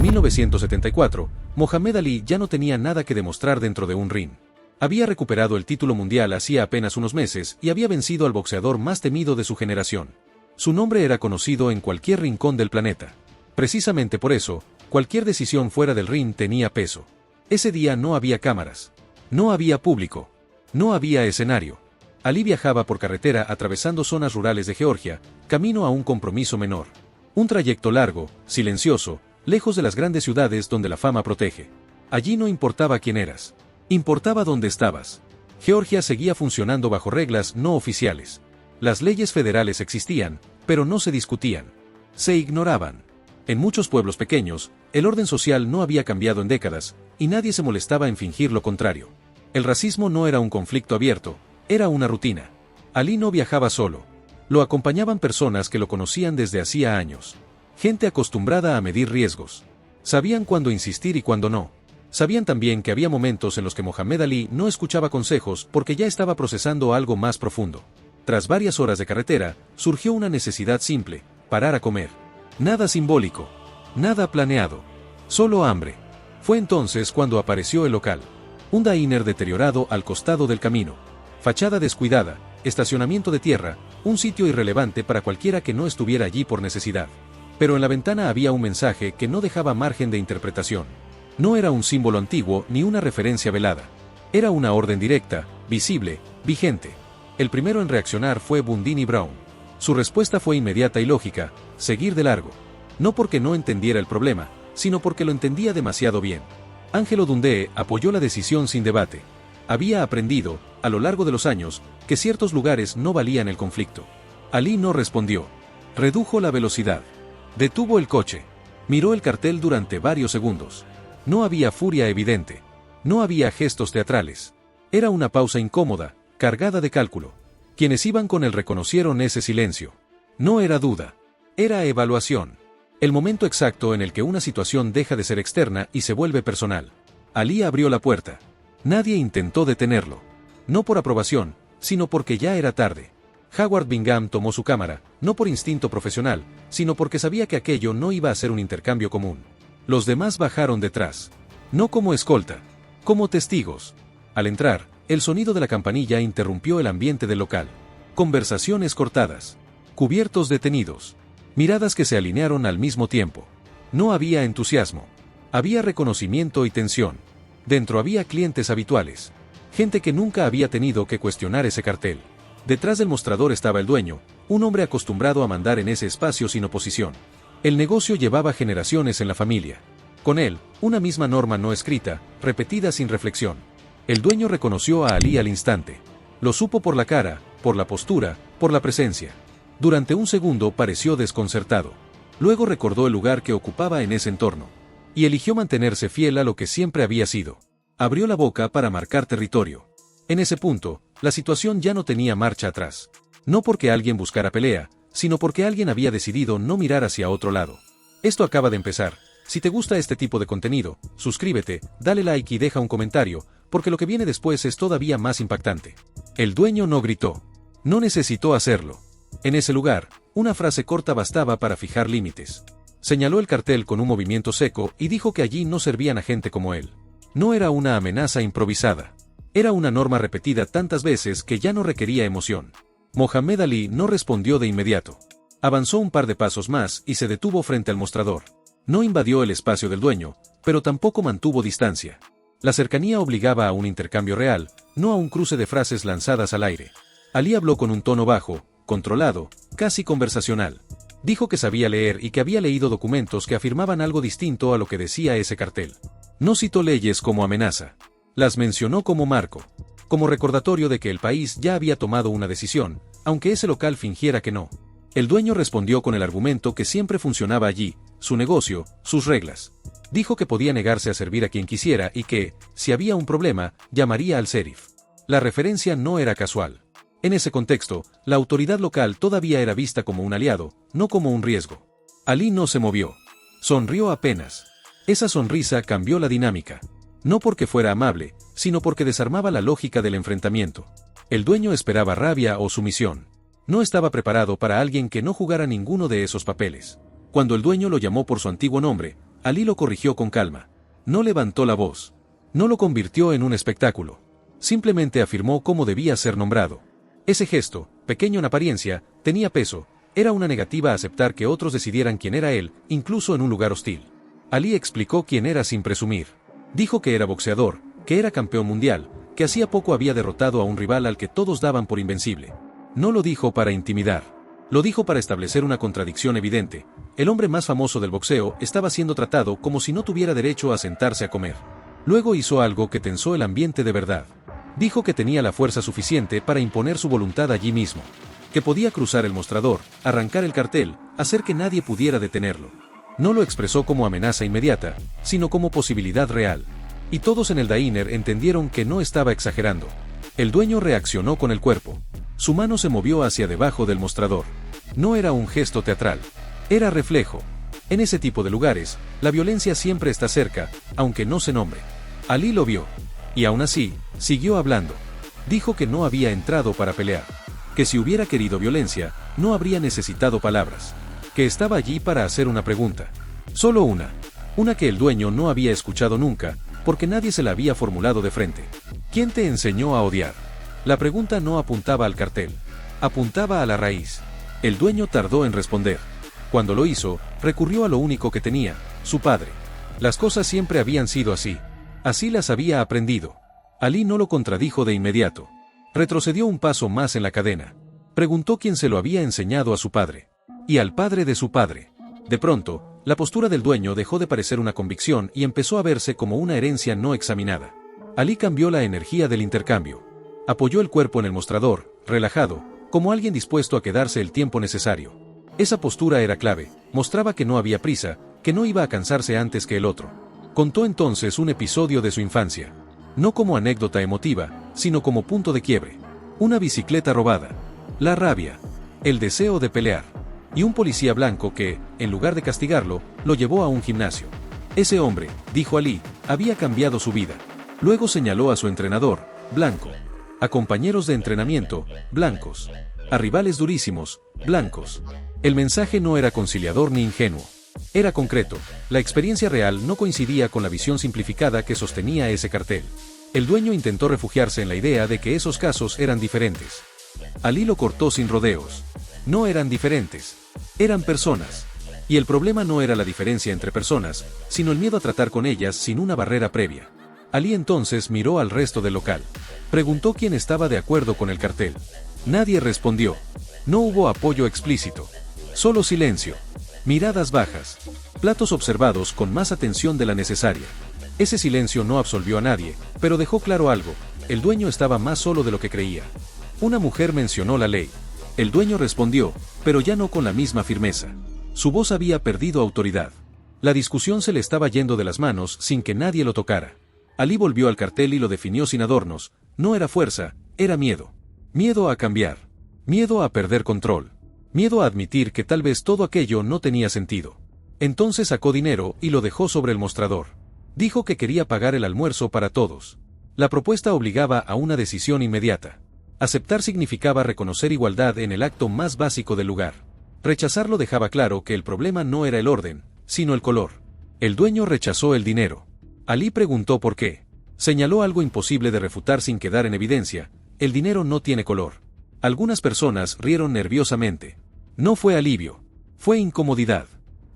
1974, Mohamed Ali ya no tenía nada que demostrar dentro de un ring. Había recuperado el título mundial hacía apenas unos meses y había vencido al boxeador más temido de su generación. Su nombre era conocido en cualquier rincón del planeta. Precisamente por eso, cualquier decisión fuera del ring tenía peso. Ese día no había cámaras. No había público. No había escenario. Ali viajaba por carretera atravesando zonas rurales de Georgia, camino a un compromiso menor. Un trayecto largo, silencioso, lejos de las grandes ciudades donde la fama protege. Allí no importaba quién eras. Importaba dónde estabas. Georgia seguía funcionando bajo reglas no oficiales. Las leyes federales existían, pero no se discutían. Se ignoraban. En muchos pueblos pequeños, el orden social no había cambiado en décadas, y nadie se molestaba en fingir lo contrario. El racismo no era un conflicto abierto, era una rutina. Ali no viajaba solo. Lo acompañaban personas que lo conocían desde hacía años. Gente acostumbrada a medir riesgos. Sabían cuándo insistir y cuándo no. Sabían también que había momentos en los que Mohamed Ali no escuchaba consejos porque ya estaba procesando algo más profundo. Tras varias horas de carretera, surgió una necesidad simple: parar a comer. Nada simbólico. Nada planeado. Solo hambre. Fue entonces cuando apareció el local. Un diner deteriorado al costado del camino. Fachada descuidada, estacionamiento de tierra, un sitio irrelevante para cualquiera que no estuviera allí por necesidad. Pero en la ventana había un mensaje que no dejaba margen de interpretación. No era un símbolo antiguo ni una referencia velada. Era una orden directa, visible, vigente. El primero en reaccionar fue Bundini Brown. Su respuesta fue inmediata y lógica: seguir de largo. No porque no entendiera el problema, sino porque lo entendía demasiado bien. Angelo Dundee apoyó la decisión sin debate. Había aprendido, a lo largo de los años, que ciertos lugares no valían el conflicto. Ali no respondió. Redujo la velocidad. Detuvo el coche. Miró el cartel durante varios segundos. No había furia evidente. No había gestos teatrales. Era una pausa incómoda, cargada de cálculo. Quienes iban con él reconocieron ese silencio. No era duda. Era evaluación. El momento exacto en el que una situación deja de ser externa y se vuelve personal. Ali abrió la puerta. Nadie intentó detenerlo. No por aprobación, sino porque ya era tarde. Howard Bingham tomó su cámara, no por instinto profesional, sino porque sabía que aquello no iba a ser un intercambio común. Los demás bajaron detrás. No como escolta, como testigos. Al entrar, el sonido de la campanilla interrumpió el ambiente del local. Conversaciones cortadas. Cubiertos detenidos. Miradas que se alinearon al mismo tiempo. No había entusiasmo. Había reconocimiento y tensión. Dentro había clientes habituales. Gente que nunca había tenido que cuestionar ese cartel. Detrás del mostrador estaba el dueño, un hombre acostumbrado a mandar en ese espacio sin oposición. El negocio llevaba generaciones en la familia. Con él, una misma norma no escrita, repetida sin reflexión. El dueño reconoció a Ali al instante. Lo supo por la cara, por la postura, por la presencia. Durante un segundo pareció desconcertado. Luego recordó el lugar que ocupaba en ese entorno. Y eligió mantenerse fiel a lo que siempre había sido. Abrió la boca para marcar territorio. En ese punto, la situación ya no tenía marcha atrás. No porque alguien buscara pelea, sino porque alguien había decidido no mirar hacia otro lado. Esto acaba de empezar. Si te gusta este tipo de contenido, suscríbete, dale like y deja un comentario, porque lo que viene después es todavía más impactante. El dueño no gritó. No necesitó hacerlo. En ese lugar, una frase corta bastaba para fijar límites. Señaló el cartel con un movimiento seco y dijo que allí no servían a gente como él. No era una amenaza improvisada. Era una norma repetida tantas veces que ya no requería emoción. Mohamed Ali no respondió de inmediato. Avanzó un par de pasos más y se detuvo frente al mostrador. No invadió el espacio del dueño, pero tampoco mantuvo distancia. La cercanía obligaba a un intercambio real, no a un cruce de frases lanzadas al aire. Ali habló con un tono bajo, controlado, casi conversacional. Dijo que sabía leer y que había leído documentos que afirmaban algo distinto a lo que decía ese cartel. No citó leyes como amenaza. Las mencionó como marco. Como recordatorio de que el país ya había tomado una decisión, aunque ese local fingiera que no. El dueño respondió con el argumento que siempre funcionaba allí: su negocio, sus reglas. Dijo que podía negarse a servir a quien quisiera y que, si había un problema, llamaría al sheriff. La referencia no era casual. En ese contexto, la autoridad local todavía era vista como un aliado, no como un riesgo. Ali no se movió. Sonrió apenas. Esa sonrisa cambió la dinámica. No porque fuera amable, sino porque desarmaba la lógica del enfrentamiento. El dueño esperaba rabia o sumisión. No estaba preparado para alguien que no jugara ninguno de esos papeles. Cuando el dueño lo llamó por su antiguo nombre, Ali lo corrigió con calma. No levantó la voz. No lo convirtió en un espectáculo. Simplemente afirmó cómo debía ser nombrado. Ese gesto, pequeño en apariencia, tenía peso. Era una negativa a aceptar que otros decidieran quién era él, incluso en un lugar hostil. Ali explicó quién era sin presumir. Dijo que era boxeador, que era campeón mundial, que hacía poco había derrotado a un rival al que todos daban por invencible. No lo dijo para intimidar. Lo dijo para establecer una contradicción evidente. El hombre más famoso del boxeo estaba siendo tratado como si no tuviera derecho a sentarse a comer. Luego hizo algo que tensó el ambiente de verdad. Dijo que tenía la fuerza suficiente para imponer su voluntad allí mismo. Que podía cruzar el mostrador, arrancar el cartel, hacer que nadie pudiera detenerlo. No lo expresó como amenaza inmediata, sino como posibilidad real. Y todos en el diner entendieron que no estaba exagerando. El dueño reaccionó con el cuerpo. Su mano se movió hacia debajo del mostrador. No era un gesto teatral. Era reflejo. En ese tipo de lugares, la violencia siempre está cerca, aunque no se nombre. Ali lo vio. Y aún así, siguió hablando. Dijo que no había entrado para pelear. Que si hubiera querido violencia, no habría necesitado palabras. Que estaba allí para hacer una pregunta. Solo una. Una que el dueño no había escuchado nunca, porque nadie se la había formulado de frente. ¿Quién te enseñó a odiar? La pregunta no apuntaba al cartel. Apuntaba a la raíz. El dueño tardó en responder. Cuando lo hizo, recurrió a lo único que tenía, su padre. Las cosas siempre habían sido así. Así las había aprendido. Ali no lo contradijo de inmediato. Retrocedió un paso más en la cadena. Preguntó quién se lo había enseñado a su padre. Y al padre de su padre. De pronto, la postura del dueño dejó de parecer una convicción y empezó a verse como una herencia no examinada. Ali cambió la energía del intercambio. Apoyó el cuerpo en el mostrador, relajado, como alguien dispuesto a quedarse el tiempo necesario. Esa postura era clave, mostraba que no había prisa, que no iba a cansarse antes que el otro. Contó entonces un episodio de su infancia. No como anécdota emotiva, sino como punto de quiebre. Una bicicleta robada. La rabia. El deseo de pelear. Y un policía blanco que, en lugar de castigarlo, lo llevó a un gimnasio. Ese hombre, dijo Ali, había cambiado su vida. Luego señaló a su entrenador, blanco. A compañeros de entrenamiento, blancos. A rivales durísimos, blancos. El mensaje no era conciliador ni ingenuo. Era concreto. La experiencia real no coincidía con la visión simplificada que sostenía ese cartel. El dueño intentó refugiarse en la idea de que esos casos eran diferentes. Ali lo cortó sin rodeos. No eran diferentes. Eran personas. Y el problema no era la diferencia entre personas, sino el miedo a tratar con ellas sin una barrera previa. Ali entonces miró al resto del local. Preguntó quién estaba de acuerdo con el cartel. Nadie respondió. No hubo apoyo explícito. Solo silencio. Miradas bajas. Platos observados con más atención de la necesaria. Ese silencio no absolvió a nadie, pero dejó claro algo. El dueño estaba más solo de lo que creía. Una mujer mencionó la ley. El dueño respondió, pero ya no con la misma firmeza. Su voz había perdido autoridad. La discusión se le estaba yendo de las manos sin que nadie lo tocara. Ali volvió al cartel y lo definió sin adornos. No era fuerza, era miedo. Miedo a cambiar. Miedo a perder control. Miedo a admitir que tal vez todo aquello no tenía sentido. Entonces sacó dinero y lo dejó sobre el mostrador. Dijo que quería pagar el almuerzo para todos. La propuesta obligaba a una decisión inmediata. Aceptar significaba reconocer igualdad en el acto más básico del lugar. Rechazarlo dejaba claro que el problema no era el orden, sino el color. El dueño rechazó el dinero. Ali preguntó por qué. Señaló algo imposible de refutar sin quedar en evidencia: el dinero no tiene color. Algunas personas rieron nerviosamente. No fue alivio. Fue incomodidad.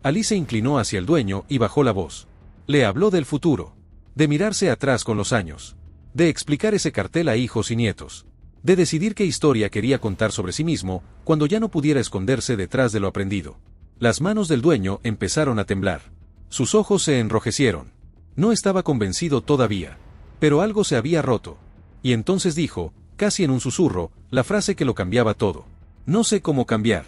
Ali se inclinó hacia el dueño y bajó la voz. Le habló del futuro. De mirarse atrás con los años. De explicar ese cartel a hijos y nietos. De decidir qué historia quería contar sobre sí mismo, cuando ya no pudiera esconderse detrás de lo aprendido. Las manos del dueño empezaron a temblar. Sus ojos se enrojecieron. No estaba convencido todavía. Pero algo se había roto. Y entonces dijo, casi en un susurro, la frase que lo cambiaba todo. No sé cómo cambiar.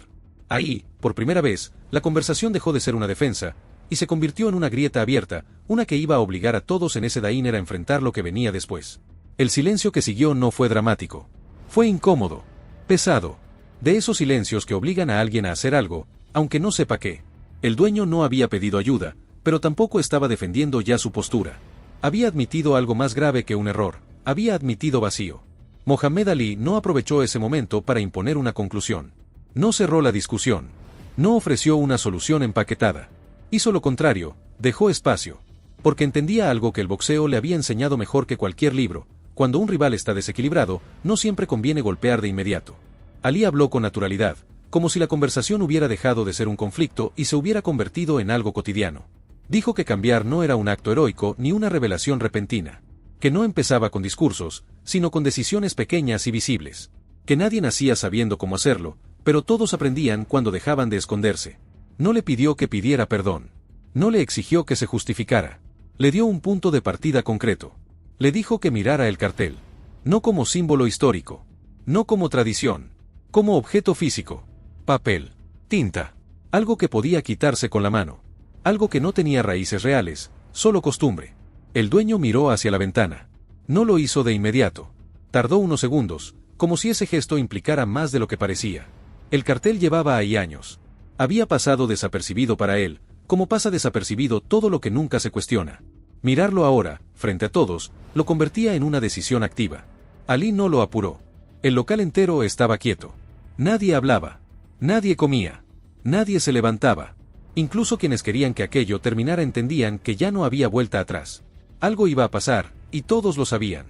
Ahí, por primera vez, la conversación dejó de ser una defensa, y se convirtió en una grieta abierta, una que iba a obligar a todos en ese diner a enfrentar lo que venía después. El silencio que siguió no fue dramático. Fue incómodo. Pesado. De esos silencios que obligan a alguien a hacer algo, aunque no sepa qué. El dueño no había pedido ayuda, pero tampoco estaba defendiendo ya su postura. Había admitido algo más grave que un error. Había admitido vacío. Mohamed Ali no aprovechó ese momento para imponer una conclusión. No cerró la discusión. No ofreció una solución empaquetada. Hizo lo contrario, Dejó espacio. Porque entendía algo que el boxeo le había enseñado mejor que cualquier libro: cuando un rival está desequilibrado, no siempre conviene golpear de inmediato. Ali habló con naturalidad, como si la conversación hubiera dejado de ser un conflicto y se hubiera convertido en algo cotidiano. Dijo que cambiar no era un acto heroico ni una revelación repentina. Que no empezaba con discursos, sino con decisiones pequeñas y visibles. Que nadie nacía sabiendo cómo hacerlo, pero todos aprendían cuando dejaban de esconderse. No le pidió que pidiera perdón. No le exigió que se justificara. Le dio un punto de partida concreto. Le dijo que mirara el cartel. No como símbolo histórico. No como tradición. Como objeto físico. Papel. Tinta. Algo que podía quitarse con la mano. Algo que no tenía raíces reales, solo costumbre. El dueño miró hacia la ventana. No lo hizo de inmediato. Tardó unos segundos, como si ese gesto implicara más de lo que parecía. El cartel llevaba ahí años. Había pasado desapercibido para él, como pasa desapercibido todo lo que nunca se cuestiona. Mirarlo ahora, frente a todos, lo convertía en una decisión activa. Ali no lo apuró. El local entero estaba quieto. Nadie hablaba. Nadie comía. Nadie se levantaba. Incluso quienes querían que aquello terminara entendían que ya no había vuelta atrás. Algo iba a pasar, y todos lo sabían.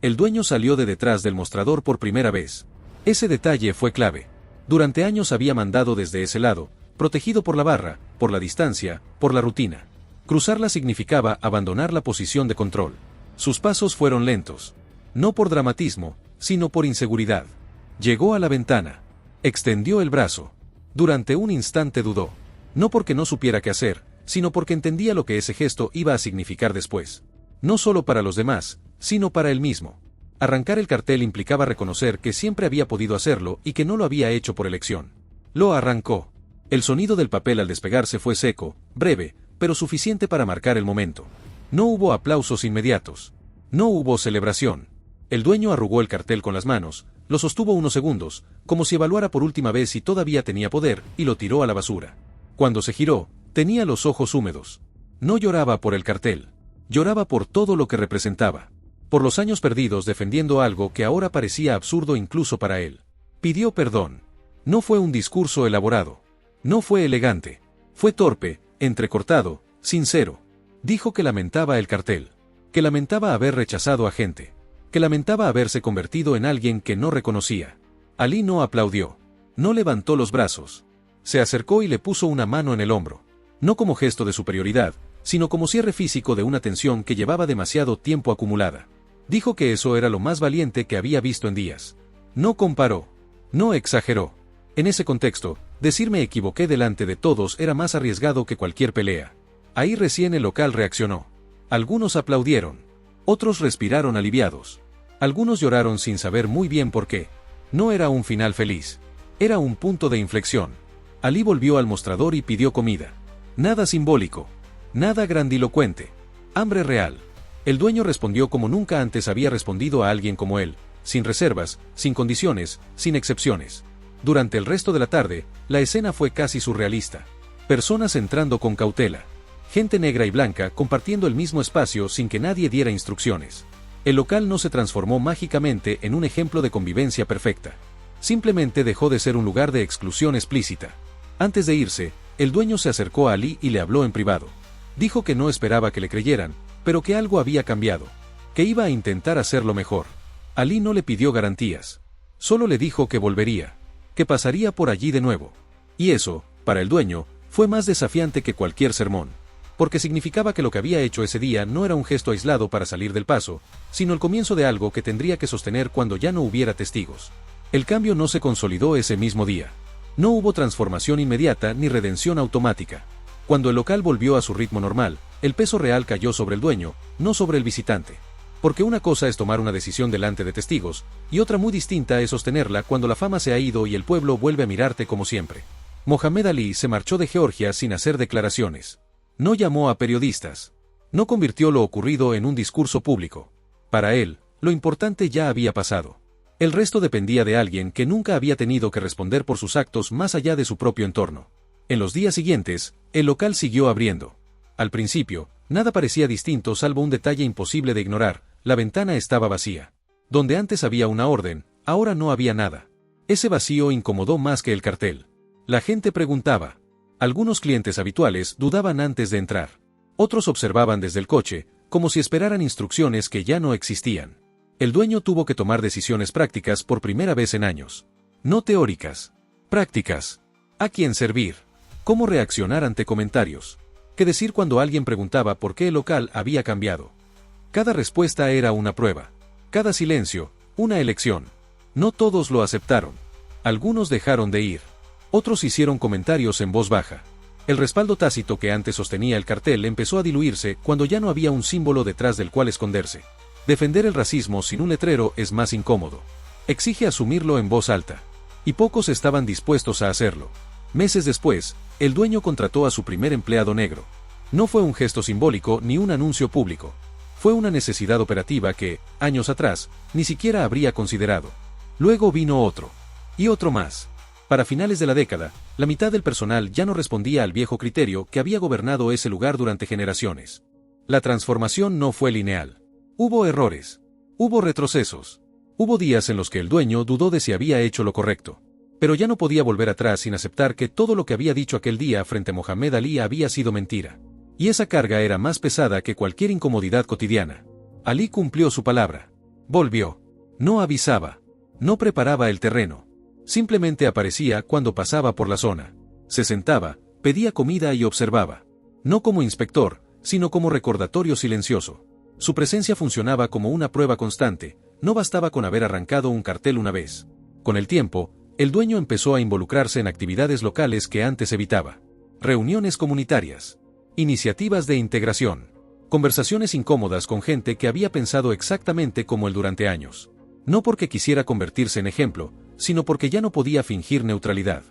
El dueño salió de detrás del mostrador por primera vez. Ese detalle fue clave. Durante años había mandado desde ese lado, protegido por la barra, por la distancia, por la rutina. Cruzarla significaba abandonar la posición de control. Sus pasos fueron lentos. No por dramatismo, sino por inseguridad. Llegó a la ventana. Extendió el brazo. Durante un instante dudó. No porque no supiera qué hacer, sino porque entendía lo que ese gesto iba a significar después. No solo para los demás, sino para él mismo. Arrancar el cartel implicaba reconocer que siempre había podido hacerlo y que no lo había hecho por elección. Lo arrancó. El sonido del papel al despegarse fue seco, breve, pero suficiente para marcar el momento. No hubo aplausos inmediatos. No hubo celebración. El dueño arrugó el cartel con las manos, lo sostuvo unos segundos, como si evaluara por última vez si todavía tenía poder, y lo tiró a la basura. Cuando se giró, tenía los ojos húmedos. No lloraba por el cartel. Lloraba por todo lo que representaba. Por los años perdidos defendiendo algo que ahora parecía absurdo incluso para él. Pidió perdón. No fue un discurso elaborado. No fue elegante. Fue torpe, entrecortado, sincero. Dijo que lamentaba el cartel. Que lamentaba haber rechazado a gente. Que lamentaba haberse convertido en alguien que no reconocía. Ali no aplaudió. No levantó los brazos. Se acercó y le puso una mano en el hombro. No como gesto de superioridad, sino como cierre físico de una tensión que llevaba demasiado tiempo acumulada. Dijo que eso era lo más valiente que había visto en días. No comparó. No exageró. En ese contexto, decir me equivoqué delante de todos era más arriesgado que cualquier pelea. Ahí recién el local reaccionó. Algunos aplaudieron. Otros respiraron aliviados. Algunos lloraron sin saber muy bien por qué. No era un final feliz. Era un punto de inflexión. Ali volvió al mostrador y pidió comida. Nada simbólico. Nada grandilocuente. Hambre real. El dueño respondió como nunca antes había respondido a alguien como él, sin reservas, sin condiciones, sin excepciones. Durante el resto de la tarde, la escena fue casi surrealista. Personas entrando con cautela. Gente negra y blanca compartiendo el mismo espacio sin que nadie diera instrucciones. El local no se transformó mágicamente en un ejemplo de convivencia perfecta. Simplemente dejó de ser un lugar de exclusión explícita. Antes de irse, el dueño se acercó a Ali y le habló en privado. Dijo que no esperaba que le creyeran, pero que algo había cambiado. Que iba a intentar hacerlo mejor. Ali no le pidió garantías. Solo le dijo que volvería. Que pasaría por allí de nuevo. Y eso, para el dueño, fue más desafiante que cualquier sermón. Porque significaba que lo que había hecho ese día no era un gesto aislado para salir del paso, sino el comienzo de algo que tendría que sostener cuando ya no hubiera testigos. El cambio no se consolidó ese mismo día. No hubo transformación inmediata ni redención automática. Cuando el local volvió a su ritmo normal, el peso real cayó sobre el dueño, no sobre el visitante. Porque una cosa es tomar una decisión delante de testigos, y otra muy distinta es sostenerla cuando la fama se ha ido y el pueblo vuelve a mirarte como siempre. Mohamed Ali se marchó de Georgia sin hacer declaraciones. No llamó a periodistas. No convirtió lo ocurrido en un discurso público. Para él, lo importante ya había pasado. El resto dependía de alguien que nunca había tenido que responder por sus actos más allá de su propio entorno. En los días siguientes, el local siguió abriendo. Al principio, nada parecía distinto salvo un detalle imposible de ignorar: la ventana estaba vacía. Donde antes había una orden, ahora no había nada. Ese vacío incomodó más que el cartel. La gente preguntaba. Algunos clientes habituales dudaban antes de entrar. Otros observaban desde el coche, como si esperaran instrucciones que ya no existían. El dueño tuvo que tomar decisiones prácticas por primera vez en años. No teóricas. Prácticas. ¿A quién servir? ¿Cómo reaccionar ante comentarios? ¿Qué decir cuando alguien preguntaba por qué el local había cambiado? Cada respuesta era una prueba. Cada silencio, una elección. No todos lo aceptaron. Algunos dejaron de ir. Otros hicieron comentarios en voz baja. El respaldo tácito que antes sostenía el cartel empezó a diluirse cuando ya no había un símbolo detrás del cual esconderse. Defender el racismo sin un letrero es más incómodo. Exige asumirlo en voz alta. Y pocos estaban dispuestos a hacerlo. Meses después, el dueño contrató a su primer empleado negro. No fue un gesto simbólico ni un anuncio público. Fue una necesidad operativa que, años atrás, ni siquiera habría considerado. Luego vino otro. Y otro más. Para finales de la década, la mitad del personal ya no respondía al viejo criterio que había gobernado ese lugar durante generaciones. La transformación no fue lineal. Hubo errores. Hubo retrocesos. Hubo días en los que el dueño dudó de si había hecho lo correcto. Pero ya no podía volver atrás sin aceptar que todo lo que había dicho aquel día frente a Mohamed Ali había sido mentira. Y esa carga era más pesada que cualquier incomodidad cotidiana. Ali cumplió su palabra. Volvió. No avisaba. No preparaba el terreno. Simplemente aparecía cuando pasaba por la zona. Se sentaba, pedía comida y observaba. No como inspector, sino como recordatorio silencioso. Su presencia funcionaba como una prueba constante, no bastaba con haber arrancado un cartel una vez. Con el tiempo, el dueño empezó a involucrarse en actividades locales que antes evitaba. Reuniones comunitarias. Iniciativas de integración. Conversaciones incómodas con gente que había pensado exactamente como él durante años. No porque quisiera convertirse en ejemplo, sino porque ya no podía fingir neutralidad.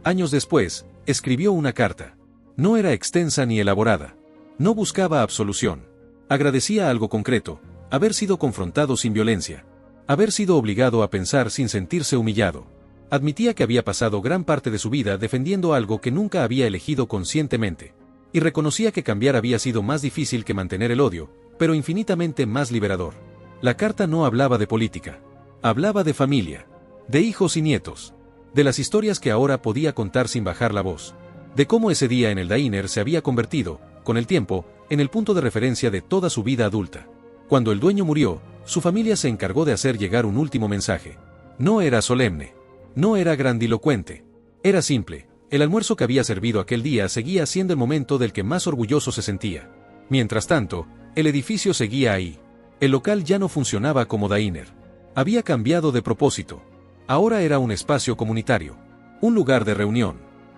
Años después, escribió una carta. No era extensa ni elaborada. No buscaba absolución. Agradecía algo concreto, haber sido confrontado sin violencia. Haber sido obligado a pensar sin sentirse humillado. Admitía que había pasado gran parte de su vida defendiendo algo que nunca había elegido conscientemente. Y reconocía que cambiar había sido más difícil que mantener el odio, pero infinitamente más liberador. La carta no hablaba de política. Hablaba de familia. De hijos y nietos. De las historias que ahora podía contar sin bajar la voz. De cómo ese día en el diner se había convertido, con el tiempo, en el punto de referencia de toda su vida adulta. Cuando el dueño murió, su familia se encargó de hacer llegar un último mensaje. No era solemne. No era grandilocuente. Era simple. El almuerzo que había servido aquel día seguía siendo el momento del que más orgulloso se sentía. Mientras tanto, el edificio seguía ahí. El local ya no funcionaba como diner. Había cambiado de propósito. Ahora era un espacio comunitario. Un lugar de reunión.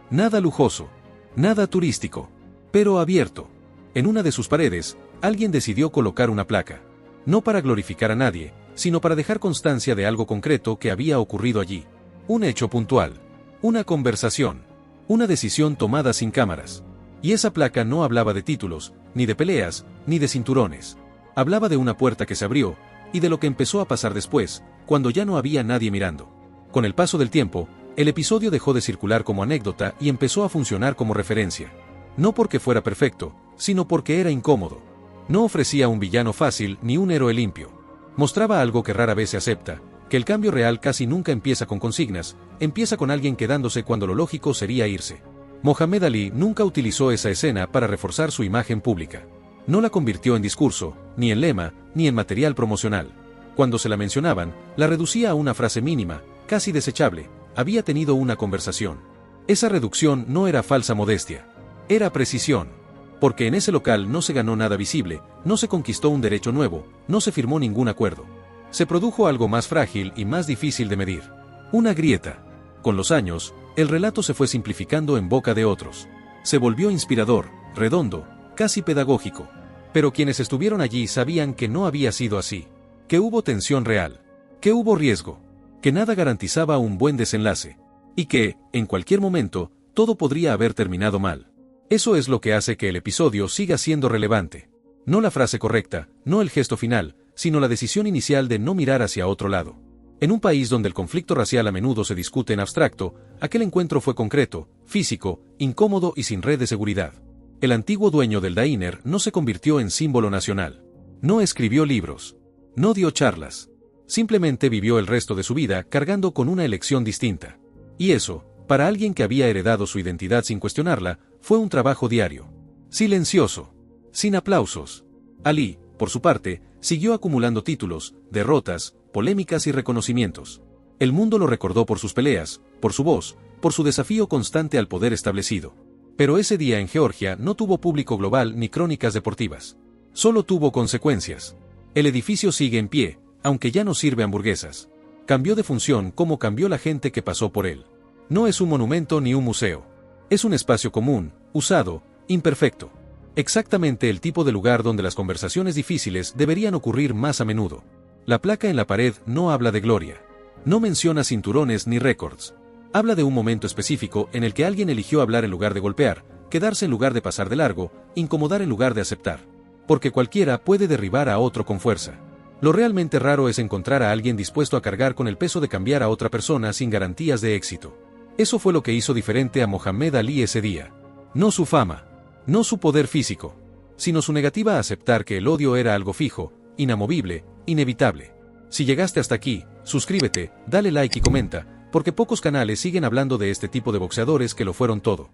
Nada lujoso. Nada turístico. Pero abierto. En una de sus paredes, alguien decidió colocar una placa. No para glorificar a nadie, sino para dejar constancia de algo concreto que había ocurrido allí. Un hecho puntual. Una conversación. Una decisión tomada sin cámaras. Y esa placa no hablaba de títulos, ni de peleas, ni de cinturones. Hablaba de una puerta que se abrió, y de lo que empezó a pasar después, cuando ya no había nadie mirando. Con el paso del tiempo, el episodio dejó de circular como anécdota y empezó a funcionar como referencia. No porque fuera perfecto, sino porque era incómodo. No ofrecía un villano fácil ni un héroe limpio. Mostraba algo que rara vez se acepta, que el cambio real casi nunca empieza con consignas, empieza con alguien quedándose cuando lo lógico sería irse. Mohamed Ali nunca utilizó esa escena para reforzar su imagen pública. No la convirtió en discurso, ni en lema, ni en material promocional. Cuando se la mencionaban, la reducía a una frase mínima, casi desechable: había tenido una conversación. Esa reducción no era falsa modestia. Era precisión. Porque en ese local no se ganó nada visible, no se conquistó un derecho nuevo, no se firmó ningún acuerdo. Se produjo algo más frágil y más difícil de medir. Una grieta. Con los años, el relato se fue simplificando en boca de otros. Se volvió inspirador, redondo, casi pedagógico. Pero quienes estuvieron allí sabían que no había sido así. Que hubo tensión real. Que hubo riesgo. Que nada garantizaba un buen desenlace. Y que, en cualquier momento, todo podría haber terminado mal. Eso es lo que hace que el episodio siga siendo relevante. No la frase correcta, no el gesto final, sino la decisión inicial de no mirar hacia otro lado. En un país donde el conflicto racial a menudo se discute en abstracto, aquel encuentro fue concreto, físico, incómodo y sin red de seguridad. El antiguo dueño del diner no se convirtió en símbolo nacional. No escribió libros. No dio charlas. Simplemente vivió el resto de su vida cargando con una elección distinta. Y eso, para alguien que había heredado su identidad sin cuestionarla, fue un trabajo diario. Silencioso. Sin aplausos. Ali, por su parte, siguió acumulando títulos, derrotas, polémicas y reconocimientos. El mundo lo recordó por sus peleas, por su voz, por su desafío constante al poder establecido. Pero ese día en Georgia no tuvo público global ni crónicas deportivas. Solo tuvo consecuencias. El edificio sigue en pie, aunque ya no sirve hamburguesas. Cambió de función como cambió la gente que pasó por él. No es un monumento ni un museo. Es un espacio común, usado, imperfecto. Exactamente el tipo de lugar donde las conversaciones difíciles deberían ocurrir más a menudo. La placa en la pared no habla de gloria. No menciona cinturones ni récords. Habla de un momento específico en el que alguien eligió hablar en lugar de golpear, quedarse en lugar de pasar de largo, incomodar en lugar de aceptar. Porque cualquiera puede derribar a otro con fuerza. Lo realmente raro es encontrar a alguien dispuesto a cargar con el peso de cambiar a otra persona sin garantías de éxito. Eso fue lo que hizo diferente a Mohamed Ali ese día. No su fama, no su poder físico, sino su negativa a aceptar que el odio era algo fijo, inamovible, inevitable. Si llegaste hasta aquí, suscríbete, dale like y comenta, porque pocos canales siguen hablando de este tipo de boxeadores que lo fueron todo.